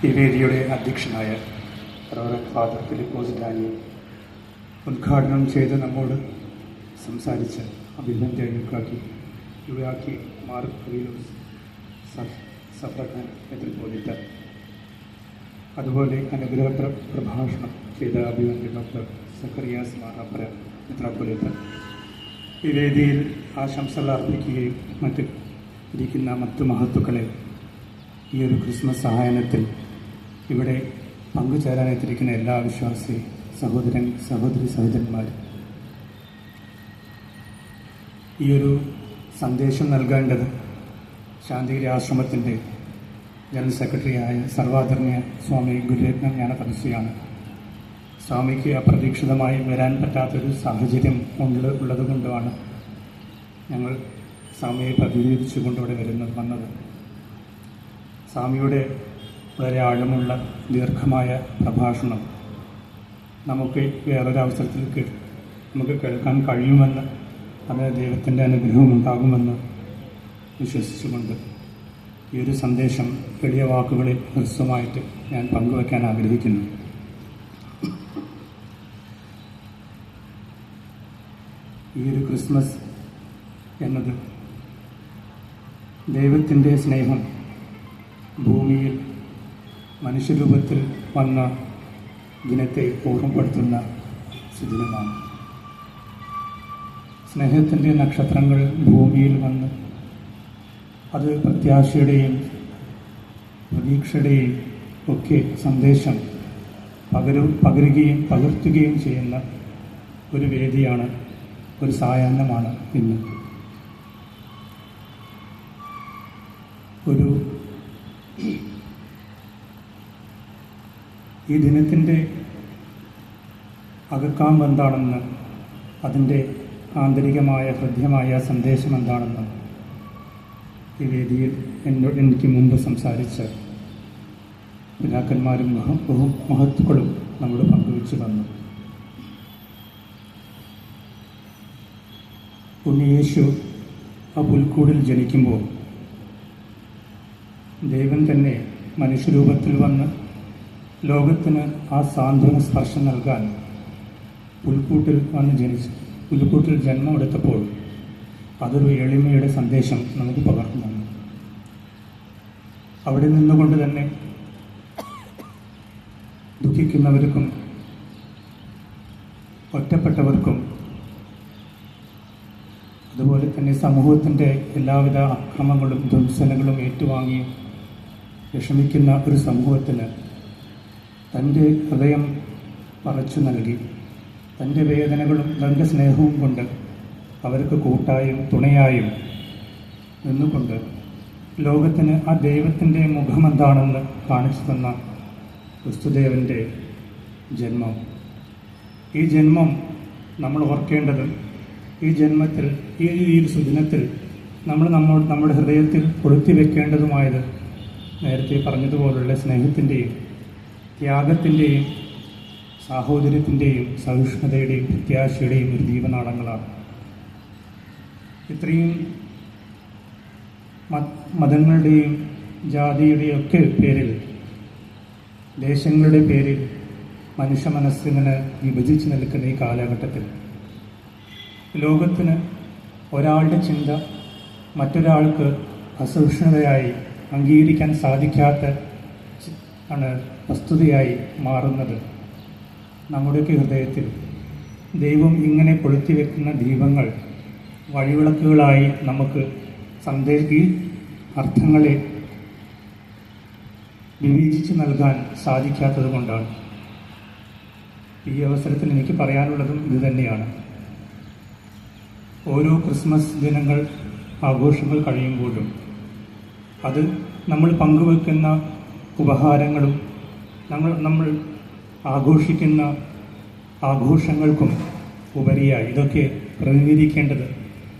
ഈ വേദിയുടെ അധ്യക്ഷനായ റവറൻഡ് ഫാദർ ഫിലിപ്പോസ് ഡാനിയൽ ഉദ്ഘാടനം ചെയ്ത് നമ്മോട് സംസാരിച്ച് അഭിനന്ദനക്കാക്കി യുവാക്കി മാർക്ക് ഫിലിലോസ് സഫ്രഖാൻ മെത്രാപ്പോലീത്ത, അതുപോലെ അനുഗ്രഹ പ്രഭാഷണം ചെയ്ത അഭിനന്ദ ഡോക്ടർ സക്കറിയാസ് മാറാപ്പുര മെത്രാപ്പോലീത്ത, ഈ വേദിയിൽ ആശംസകൾ അർപ്പിക്കുകയും ഇരിക്കുന്ന മറ്റു മഹത്തുക്കളെ ഈ ഒരു ക്രിസ്മസ് സഹായനത്തിൽ ഇവിടെ പങ്കുചേരാനെത്തിരിക്കുന്ന എല്ലാ വിശ്വാസി സഹോദരി സഹോദരന്മാർ, ഈ ഒരു സന്ദേശം നൽകേണ്ടത് ശാന്തിഗിരി ആശ്രമത്തിൻ്റെ ജനറൽ സെക്രട്ടറിയായ സർവാദരണീയ സ്വാമി ഗുരുരത്നം ജ്ഞാനതപസ്വിയാണ്. സ്വാമിക്ക് അപ്രതീക്ഷിതമായി വരാൻ പറ്റാത്തൊരു സാഹചര്യം ഉള്ളതുകൊണ്ടാണ് ഞങ്ങൾ സ്വാമിയെ പ്രതിനിധീകരിച്ചുകൊണ്ട് ഇവിടെ വന്നത്. സ്വാമിയുടെ വളരെ ആഴമുള്ള ദീർഘമായ പ്രഭാഷണം നമുക്ക് വേറൊരവസരത്തിൽ നമുക്ക് കേൾക്കാൻ കഴിയുമെന്ന്, അത് ദൈവത്തിൻ്റെ അനുഗ്രഹം ഉണ്ടാകുമെന്ന് വിശ്വസിച്ചുകൊണ്ട് ഈ ഒരു സന്ദേശം എളിയ വാക്കുകളിൽ ഹ്രസ്വമായിട്ട് ഞാൻ പങ്കുവയ്ക്കാൻ ആഗ്രഹിക്കുന്നു. ഈ ഒരു ക്രിസ്മസ് എന്നത് ദൈവത്തിൻ്റെ സ്നേഹം ഭൂമിയിൽ മനുഷ്യരൂപത്തിൽ വന്ന ദിനത്തെ ഓർമ്മപ്പെടുത്തുന്ന സുദിനമാണ്. സ്നേഹത്തിൻ്റെ നക്ഷത്രങ്ങൾ ഭൂമിയിൽ വന്ന് അത് പ്രത്യാശയുടെയും പ്രതീക്ഷയുടെയും ഒക്കെ സന്ദേശം പകർത്തുകയും ചെയ്യുന്ന ഒരു വേദിയാണ്, ഒരു സായാഹ്നമാണ് ഇന്ന്. ഈ ദിനത്തിൻ്റെ അകക്കാം എന്താണെന്ന്, അതിൻ്റെ ആന്തരികമായ ഹൃദ്യമായ സന്ദേശം എന്താണെന്ന് ഈ വേദിയിൽ എനിക്ക് മുമ്പ് സംസാരിച്ച പിതാക്കന്മാരും മഹത്തുക്കളും നമ്മൾ പങ്കുവച്ചു തന്നു. ഉണ്ണിയേശു ആ പുൽക്കൂടിൽ ജനിക്കുമ്പോൾ ദൈവം തന്നെ മനുഷ്യരൂപത്തിൽ വന്ന് ലോകത്തിന് ആ സാന്ത്വന സ്പർശം നൽകാൻ പുൽക്കൂട്ടിൽ ജന്മമെടുത്തപ്പോൾ അതൊരു എളിമയുടെ സന്ദേശം നമുക്ക് പകർന്നു. അവിടെ നിന്നുകൊണ്ട് തന്നെ ദുഃഖിക്കുന്നവർക്കും ഒറ്റപ്പെട്ടവർക്കും അതുപോലെ തന്നെ സമൂഹത്തിൻ്റെ എല്ലാവിധ അക്രമങ്ങളും ധ്വംസനങ്ങളും ഏറ്റുവാങ്ങിയും വിഷമിക്കുന്ന ഒരു സമൂഹത്തിന് തൻ്റെ ഹൃദയം പറിച്ചു നൽകി, തൻ്റെ വേദനകളും തൻ്റെ സ്നേഹവും കൊണ്ട് അവർക്ക് കൂട്ടായും തുണയായും നിന്നുകൊണ്ട് ലോകത്തിന് ആ ദൈവത്തിൻ്റെ മുഖമെന്താണെന്ന് കാണിച്ചു തന്ന ക്രിസ്തുദേവൻ്റെ ജന്മം. ഈ ജന്മം നമ്മൾ ഓർക്കേണ്ടത്, ഈ ജന്മത്തിൽ ഈ സുദിനത്തിൽ നമ്മുടെ ഹൃദയത്തിൽ കൊളുത്തി വെക്കേണ്ടതുമായത് നേരത്തെ പറഞ്ഞതുപോലുള്ള സ്നേഹത്തിൻ്റെയും ത്യാഗത്തിൻ്റെയും സാഹോദര്യത്തിൻ്റെയും സഹിഷ്ണുതയുടെയും പ്രത്യാശയുടെയും ഒരു ദീപനാളങ്ങളാണ്. ഇത്രയും മതങ്ങളുടെയും ജാതിയുടെയും ഒക്കെ പേരിൽ, ദേശങ്ങളുടെ പേരിൽ മനുഷ്യ മനസ്സിങ്ങനെ വിഭജിച്ച് നിൽക്കുന്ന ഈ കാലഘട്ടത്തിൽ ലോകത്തിന് ഒരാളുടെ ചിന്ത മറ്റൊരാൾക്ക് അസഹിഷ്ണുതയായി അംഗീകരിക്കാൻ സാധിക്കാത്ത വസ്തുതയായി മാറുന്നത് നമ്മുടെയൊക്കെ ഹൃദയത്തിൽ ദൈവം ഇങ്ങനെ കൊളുത്തി വെക്കുന്ന ദീപങ്ങൾ വഴിവിളക്കുകളായി നമുക്ക് ഈ അർത്ഥങ്ങളെ വിവേചിച്ച് നൽകാൻ സാധിക്കാത്തത് കൊണ്ടാണ്. ഈ അവസരത്തിൽ എനിക്ക് പറയാനുള്ളതും ഇത് തന്നെയാണ്. ഓരോ ക്രിസ്മസ് ദിനങ്ങൾ ആഘോഷങ്ങൾ കഴിയുമ്പോഴും അത് നമ്മൾ പങ്കുവെക്കുന്ന ഉപഹാരങ്ങളും നമ്മൾ ആഘോഷിക്കുന്ന ആഘോഷങ്ങൾക്കും ഉപരിയായി ഇതൊക്കെ പ്രതിനിധീകരിക്കേണ്ടത്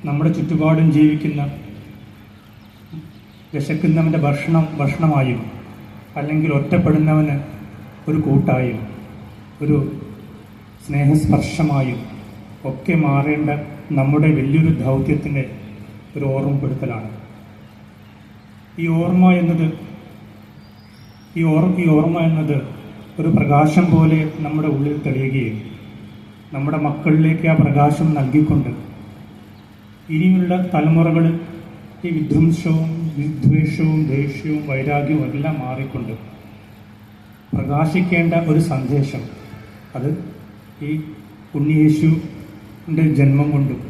നമ്മുടെ ചുറ്റുപാടും ജീവിക്കുന്ന വിശക്കുന്നവൻ്റെ ഭക്ഷണമായും അല്ലെങ്കിൽ ഒറ്റപ്പെടുന്നവന് ഒരു കൂട്ടായും ഒരു സ്നേഹസ്പർശമായും ഒക്കെ മാറേണ്ട നമ്മുടെ വലിയൊരു ദൗത്യത്തിൻ്റെ ഒരു ഓർമ്മപ്പെടുത്തലാണ്. ഈ ഓർമ്മ എന്നത് ഈ ഓർമ്മ എന്നത് ഒരു പ്രകാശം പോലെ നമ്മുടെ ഉള്ളിൽ തെളിയുകയും നമ്മുടെ മക്കളിലേക്ക് ആ പ്രകാശം നൽകിക്കൊണ്ട് ഇനിയുള്ള തലമുറകൾ ഈ വിധ്വംസവും വിദ്വേഷവും ദേഷ്യവും വൈരാഗ്യവും എല്ലാം മാറിക്കൊണ്ട് പ്രകാശിക്കേണ്ട ഒരു സന്ദേശം, അത് ഈ ഉണ്ണിയേശുവിൻ്റെ ജന്മം കൊണ്ടും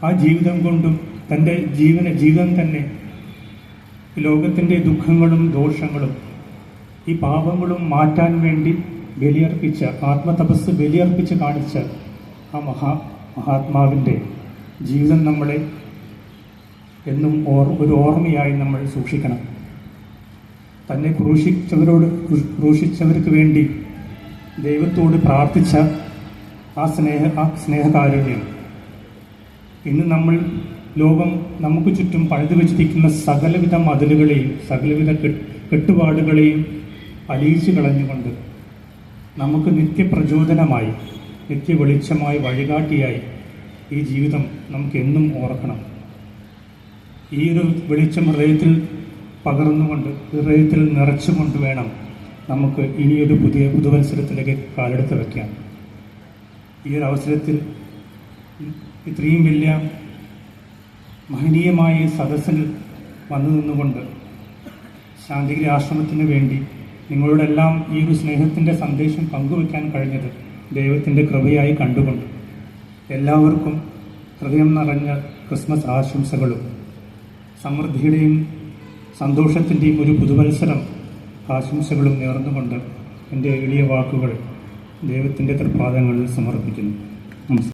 ആ ജീവിതം കൊണ്ടും തൻ്റെ ജീവിതം തന്നെ ലോകത്തിൻ്റെ ദുഃഖങ്ങളും ദോഷങ്ങളും ഈ പാപങ്ങളും മാറ്റാൻ വേണ്ടി ബലിയർപ്പിച്ച ആത്മതപസ് ബലിയർപ്പിച്ച് കാണിച്ച ആ മഹാത്മാവിൻ്റെ ജീവിതം നമ്മളെ എന്നും ഒരു ഓർമ്മയായി നമ്മൾ സൂക്ഷിക്കണം. തന്നെ ക്രൂശിച്ചവർക്ക് വേണ്ടി ദൈവത്തോട് പ്രാർത്ഥിച്ച ആ സ്നേഹകാരുണ്യം ഇന്ന് നമ്മൾ ലോകം നമുക്ക് ചുറ്റും പഴുതു വെച്ചിരിക്കുന്ന സകലവിധ മതിലുകളെയും സകലവിധ കെട്ടുപാടുകളെയും അലിയിച്ചു കളഞ്ഞുകൊണ്ട് നമുക്ക് നിത്യപ്രചോദനമായി നിത്യ വെളിച്ചമായി വഴികാട്ടിയായി ഈ ജീവിതം നമുക്ക് എന്നും ഓർക്കണം. ഈ ഒരു വെളിച്ചം ഹൃദയത്തിൽ പകർന്നുകൊണ്ട് ഹൃദയത്തിൽ നിറച്ചുകൊണ്ട് വേണം നമുക്ക് ഇനിയൊരു പുതുവത്സരത്തിലേക്ക് കാലെടുത്ത് വയ്ക്കാൻ. ഈ ഒരു അവസരത്തിൽ ഇത്രയും വലിയ മഹനീയമായ സദസ്സിൽ വന്നു നിന്നുകൊണ്ട് ശാന്തിഗിരി ആശ്രമത്തിന് വേണ്ടി നിങ്ങളോടെല്ലാം ഈ ഒരു സ്നേഹത്തിൻ്റെ സന്ദേശം പങ്കുവയ്ക്കാൻ കഴിഞ്ഞത് ദൈവത്തിൻ്റെ കൃപയായി കണ്ടുകൊണ്ട് എല്ലാവർക്കും ഹൃദയം നിറഞ്ഞ ക്രിസ്മസ് ആശംസകളും സമൃദ്ധിയുടെയും സന്തോഷത്തിൻ്റെയും ഒരു പുതുവത്സരം ആശംസകളും നേർന്നുകൊണ്ട് എൻ്റെ എളിയ വാക്കുകൾ ദൈവത്തിൻ്റെ തൃപ്പാദങ്ങളിൽ സമർപ്പിക്കുന്നു. നമസ്കാരം.